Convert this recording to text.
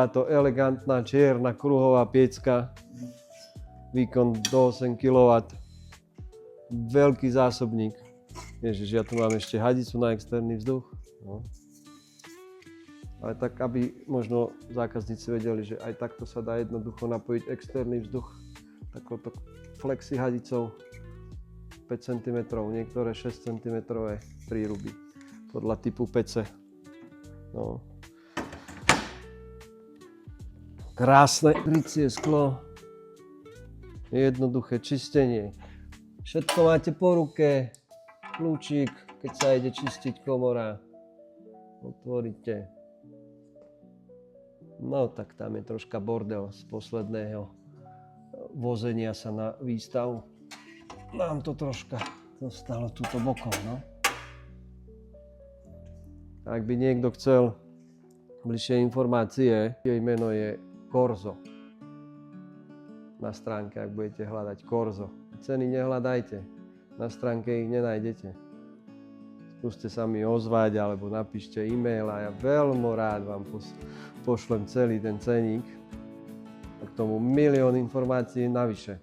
Táto elegantná čierna kruhová piecka, výkon do 8 kW, veľký zásobník. Ježiš, ja tu mám ešte hadicu na externý vzduch. No. Ale tak, aby možno zákazníci vedeli, že aj takto sa dá jednoducho napojiť externý vzduch takouto flexi hadicou 5 cm, niektoré 6 cm príruby podľa typu pece. No. Krásne krycie sklo, jednoduché čistenie. Všetko máte po ruke, kľúčik, keď sa ide čistiť komora, otvoríte. No tak tam je troška bordel z posledného vozenia sa na výstavu. Nám to troška dostalo túto bokom, no. Ak by niekto chcel bližšie informácie, jej meno je Corzo. Na stránke, ak budete hľadať Corzo. Ceny nehľadajte, na stránke ich nenájdete. Skúste sa mi ozvať alebo napíšte e-mail a ja veľmi rád vám pošlem celý ten ceník a k tomu milión informácií navyše.